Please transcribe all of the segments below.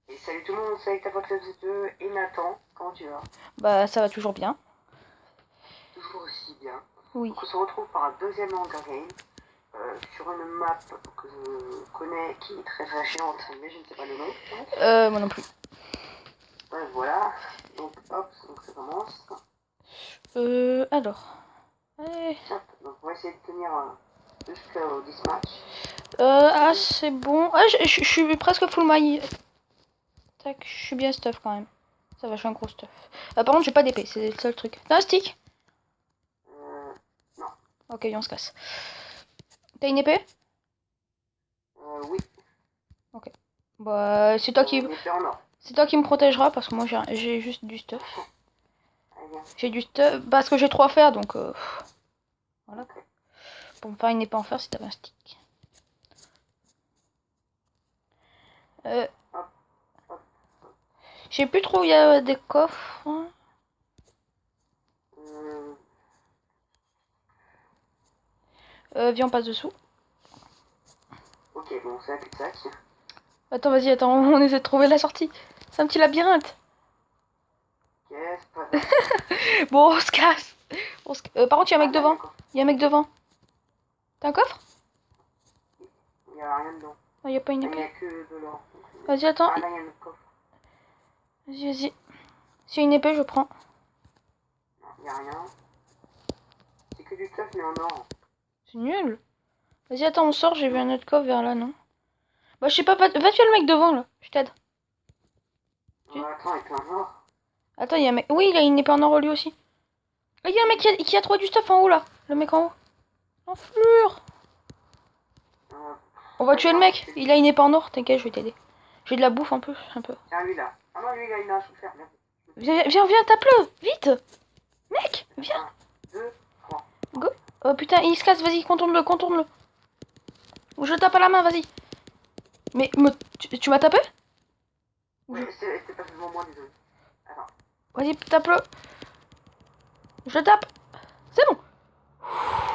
Et salut tout le monde, c'est ta pote 2 et Nathan, comment tu vas? Bah, ça va toujours bien. Toujours aussi bien. Oui. Donc on se retrouve par un deuxième Hunger Game sur une map que je connais qui est très géante, mais je ne sais pas le nom. Moi non plus. Ouais, voilà, donc hop, donc ça commence. Alors. Eh, Hop, donc on va essayer de tenir jusqu'au 10 match. c'est bon. Ah, je suis presque full maille. Tac, je suis bien stuff quand même. Ça va, je suis un gros stuff. Par contre, j'ai pas d'épée, c'est le seul truc. T'as un stick? Non, Ok, on se casse. T'as une épée? oui, Ok. Bah, mais c'est en or. c'est toi qui me protégeras parce que moi j'ai juste du stuff. Allez, viens. J'ai du stuff parce que j'ai trop à faire donc voilà. Ok. Pour me faire une épée en fer si t'avais un stick. Euh, Hop, hop. je sais plus trop où il y a des coffres, hein. Euh, Viens, on passe dessous. ok, bon, c'est un cul-de-sac. Attends, vas-y, attends, on essaie de trouver la sortie. C'est un petit labyrinthe. Ok, c'est pas grave. Bon, on se casse. Par contre, il y a un Ah mec là, il y a devant. un coffre. Il y a un mec devant. T'as un coffre? Il n'y a rien dedans. Il n'y a pas une Il n'y épée. a que de l'or. Vas-y, attends. Ah là, il y a notre coffre. Vas-y, vas-y. S'il y a une épée, je prends. Non, il n'y a rien. C'est que du stuff, mais en or. C'est nul. Vas-y, attends, on sort. J'ai vu un autre coffre vers là, non? Bah, je sais pas. Va tuer le mec devant, là. Je t'aide. Attends, il est en or. Attends, il y a un mec. Oui, il a une épée en or lui aussi. Là, il y a un mec qui a trouvé du stuff en haut, là. Le mec en haut. L'enflure. Euh, On va tuer le Attends, mec. Il a une épée en or. T'inquiète, je vais t'aider. J'ai de la bouffe un peu. tiens, lui là. Ah non, lui, il a une hache offerte. Merde. Viens, tape-le. Vite. Mec, viens. 1, 2, 3. Go. Oh putain, il se casse, vas-y, contourne-le. Ou je tape à la main, vas-y. Mais tu m'as tapé? Ou je- C'est pas devant moi, désolé. Attends. Vas-y, tape-le. Je le tape. C'est bon.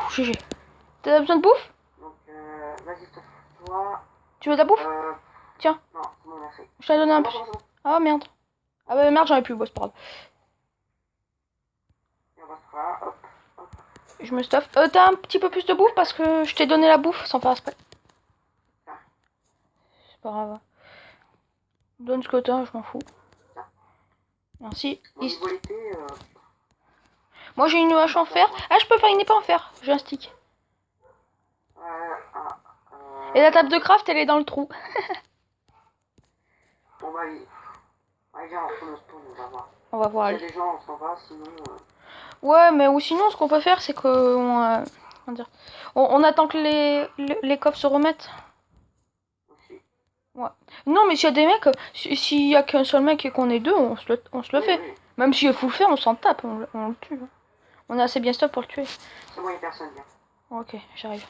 GG. T'as besoin de bouffe? Donc, vas-y, toi. Tu veux de la bouffe? Euh, Tiens, non, c'est bon, on a fait. je t'ai donné un C'est bon, peu. c'est bon, c'est bon. Ah merde. Ah bah merde, j'en ai plus, bon, c'est pas grave. Et on va se faire, hop, hop. Je me stuff. T'as un petit peu plus de bouffe parce que je t'ai donné la bouffe sans faire exprès. Tiens, C'est pas grave. Donne ce que t'as, je m'en fous. tiens. Merci. Au niveau épée, Moi j'ai une hache en fer. Ah, je peux faire une épée en fer. J'ai un stick. ah, Et la table de craft, elle est dans le trou. bon, bah, allez, viens, on retourne au spawn, on va voir. On va voir, S'il y a allez. des gens, on s'en va, sinon. Ouais, mais ou sinon, ce qu'on peut faire, c'est que comment dire, on attend que les coffres se remettent. Aussi. Ouais. Non, mais s'il y a des mecs, s'il y a qu'un seul mec et qu'on est deux, on se le Oui, fait. oui. Même s'il faut le faire, on s'en tape, on le tue. On est assez bien stop pour le tuer. C'est bon, il n'y a personne, viens. Ok, j'arrive.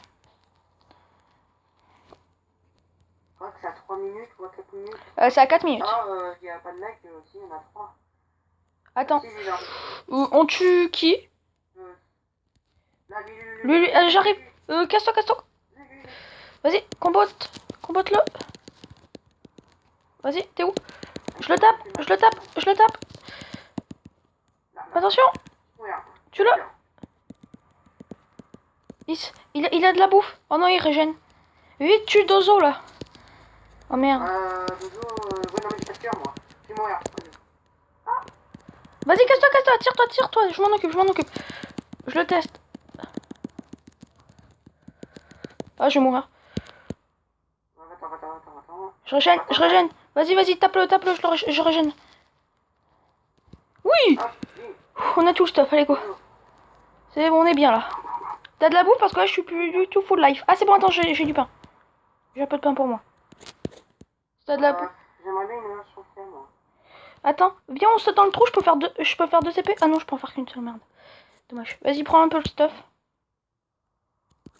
Je crois que c'est à 3 minutes ou à 4 minutes. C'est à 4 minutes. Ah, il n'y a pas de mec, si, il y en a 3. Attends, Si, lui, là. on tue qui? Là, lui. J'arrive. Casse-toi. Lui. Vas-y, combotte-le. Vas-y, t'es où? Je le tape. Là. Attention, Regarde. tue-le. Il a de la bouffe. Oh non, il régène. Vite, tue Dozo là. Oh merde. Dodo, ouais, non, mais j'ai pas de cœur, moi. Je vais mourir. Vas-y, casse-toi. Tire-toi. Je m'en occupe. Je le teste. Ah, je vais mourir. Attends. Je régène. Vas-y, tape-le. Je régène. Oui. Hop, oui. On a tout le stuff. Allez, go. C'est bon, on est bien là. T'as de la bouffe parce que là, je suis plus du tout full life. Ah, c'est bon, attends, j'ai du pain. J'ai un peu de pain pour moi. T'as de la bouffe. J'aimerais bien une hache sur fer, moi. Attends, viens, on saute dans le trou. Je peux faire deux épées. Ah non, je peux en faire qu'une seule, merde. Dommage. Vas-y, prends un peu le stuff.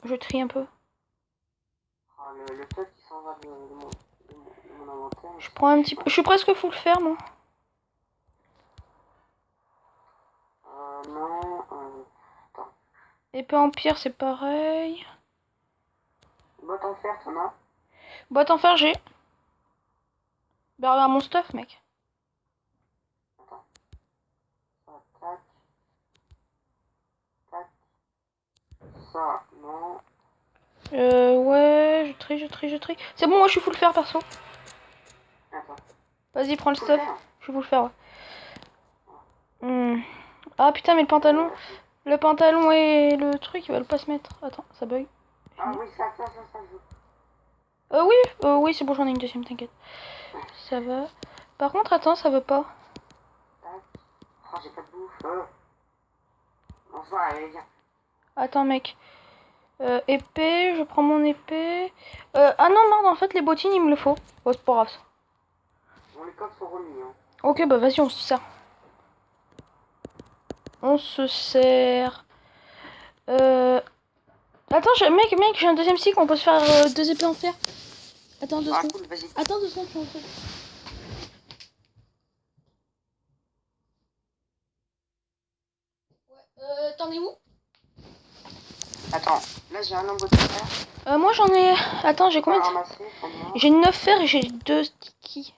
Je trie un peu. Ah, le stuff qui s'en va de mon inventaire. Je prends un petit peu. Je suis presque full fer, moi. Non, attends. Épée en pierre, c'est pareil. Botte en fer, t'en as? Boîte en fer, j'ai. Bah, regarde mon stuff, mec. Attends. Ça, tac. Tac. Ça, non. Ouais, je trie. C'est bon, moi je suis full faire perso. Attends. Vas-y, prends le Faut stuff. faire. Je suis full faire, ouais. Ah putain, mais le pantalon et le truc, ils veulent pas se mettre. Attends, ça bug. Ah oui, ça, je veux. Oui, oui, c'est bon, j'en ai une deuxième, t'inquiète. Ça va. Par contre, attends, ça veut pas. Tac. Oh, j'ai pas de bouffe. Bonsoir, allez, viens. Attends, mec. Épée, je prends mon épée. Ah non, merde, en fait, les bottines, il me le faut. Oh, c'est pas grave. Bon, les codes sont remis. Hein. Ok, bah vas-y, on se sert. On se sert. Attends, mec, j'ai un deuxième cycle, on peut se faire 2 épées en fer. Attends 2 secondes. Cool, vas-y. Attends 2 secondes, je suis en train. Ouais, t'en es où? Attends, là j'ai un lingot de fer. Moi j'en ai. Attends, j'ai combien de... Ramasser, J'ai 9 fers et j'ai 2 sticky.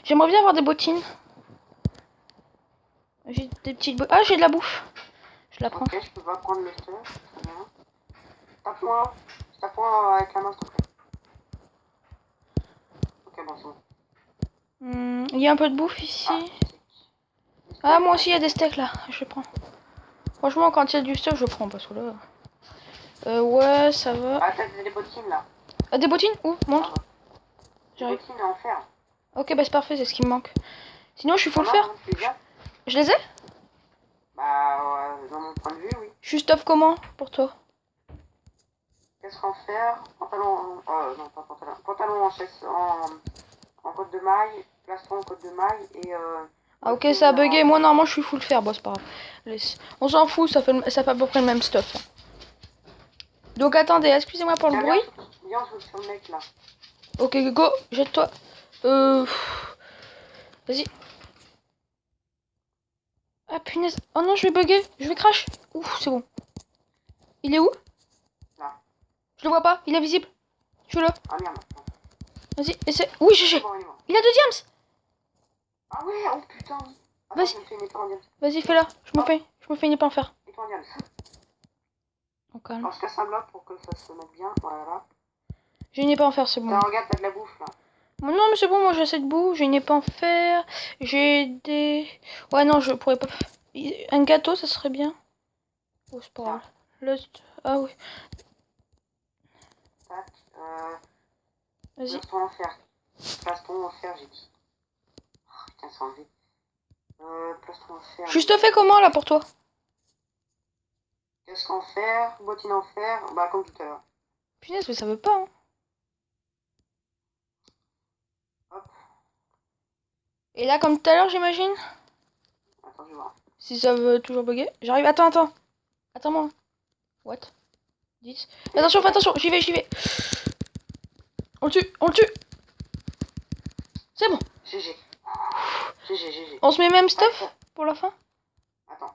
J'aimerais bien avoir des bottines. J'ai des petites bottines. Ah, j'ai de la bouffe. Je la prends. Ok, je peux pas prendre le stuff. Très bien. Tape-moi. Tape-moi avec la main, s'il te plaît. Ok, bon, c'est bon. Il y a un peu de bouffe ici. Ah, moi aussi il y a des steaks là. Je prends. Franchement, quand il y a du stuff, je prends parce que là. Ouais, ça va. Ah, t'as des bottines là. Ah, des bottines? Où? Montre. Des J'arrive. bottines en fer. Ok, bah c'est parfait, c'est ce qui me manque. Sinon, je suis full T'en as, fer. hein, tu les as? Je les ai? Bah, dans mon point de vue, oui. Je suis stuff comment pour toi? Qu'est-ce qu'en fer? Pantalon. Non, pas pantalon. Pantalon en chaise. En côte de maille. Plastron en côte de maille. Et. Ah, ok, ça a bugué. Moi, normalement, je suis full fer. Bon, c'est pas grave. Laisse. On s'en fout, ça fait à peu près le même stuff. Donc, attendez, excusez-moi pour le bruit. Viens, on se sur le mec là. Ok, go, jette-toi. Vas-y. Ah, punaise. Oh non, je vais bugger. Je vais crash. Ouf, c'est bon. Il est où? Là. Je le vois pas. Il est visible. Je suis là. Ah merde. Vas-y, essaie. Oui, GG. Il a 2 diams. Ah ouais, oh putain. Vas-y. Je me fais une épée en diams. Vas-y, fais-la. Je me fais une épée en fer. Épée en diams. Oh, calme. Alors je casse un bloc pour que ça se mette bien. Voilà. J'ai une épée en fer, c'est bon. Regarde, t'as de la bouffe là. Non, mais c'est bon, moi j'ai assez de boue. J'ai une épée en fer. J'ai des. Ouais, non, je pourrais pas. Un gâteau, ça serait bien. Oh, c'est pas grave. Ah oui. Tac. Vas-y. Plastron en fer. Plastron en fer, j'ai dit. Oh, putain, c'est enlevé. Plastron en fer. Juste fait comment là pour toi? Casque en fer, bottine en fer, bah comme tout à l'heure. Punaise, mais ça veut pas, hein. Hop. Et là, comme tout à l'heure, j'imagine? Attends, je vais voir. Si ça veut toujours bugger. J'arrive. Attends. Attends-moi. What? 10. Attention, fais attention. J'y vais. On le tue. C'est bon. GG. On se met même stuff pour la fin? Attends.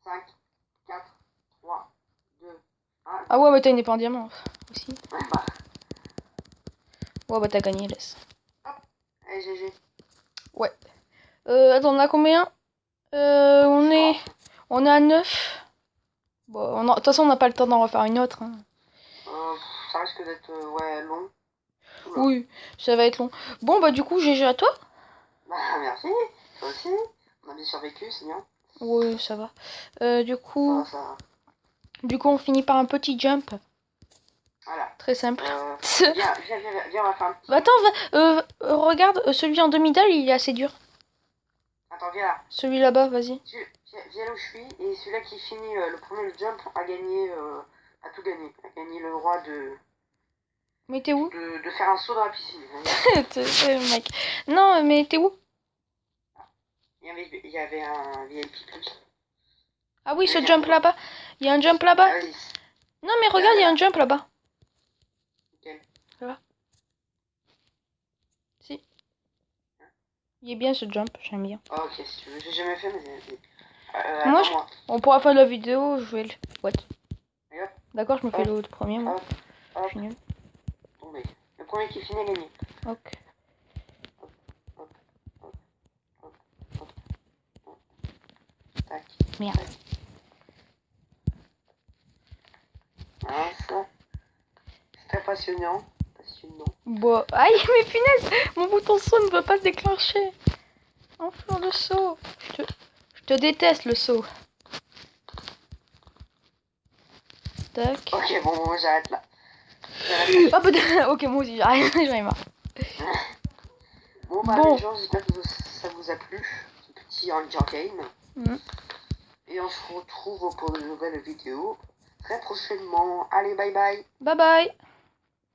5, 4, 3, 2, 1. Ah ouais, bah t'as une épée en diamant aussi. Ouais, bah. Ouais, bah t'as gagné, laisse. Hop. Allez, GG. Ouais. Attends, on a combien? On est à 9. Bon, de toute façon, on n'a pas le temps d'en refaire une autre. Hein. Ça risque d'être long. Oula. Oui, ça va être long. Bon, bah du coup, GG à toi. Bah, merci. Toi aussi. On a bien survécu, c'est bien. Oui, ça va. Du coup, Ça va. on finit par un petit jump. Voilà. Très simple. Viens, on va faire un petit... Attends, regarde, celui en demi-dalle, il est assez dur. Attends, viens là. Celui là-bas, vas-y. Viens là où je suis, et celui-là qui finit le premier jump a gagné, a tout gagné. A gagné le droit de... Mais t'es où? De faire un saut dans la piscine. Mec. Non, mais t'es où? Il y avait un VIP plus. Ah oui, ce jump là-bas. Il y a un jump là-bas. Ah, oui. Non, mais regarde, il y a un jump là-bas. Nickel. Ça va? Si. Il est bien ce jump, j'aime bien. Oh, ok, si tu veux. J'ai jamais fait, mais... Moi, moi. on pourra faire la vidéo, je vais le... What? Hop. D'accord, je me fais l'autre premier, moi. Hop. Je Hop, suis nul. tombé. Le premier qui finit est gagné. Ok. Tac. Merde. Mince. C'est très passionnant. Bon. Aïe, mais punaise, mon bouton saut ne veut pas se déclencher. Enfin, le saut. Je te déteste, le saut. Tac. Ok, bon, j'arrête là. Ah, putain. Ok, moi aussi, j'arrête. J'en ai marre. Bon, bah, Bon. les gens, j'espère que ça vous a plu. Ce petit Hunger Game. Mhm. Et on se retrouve pour de nouvelles vidéos très prochainement. Allez, bye bye. Bye bye.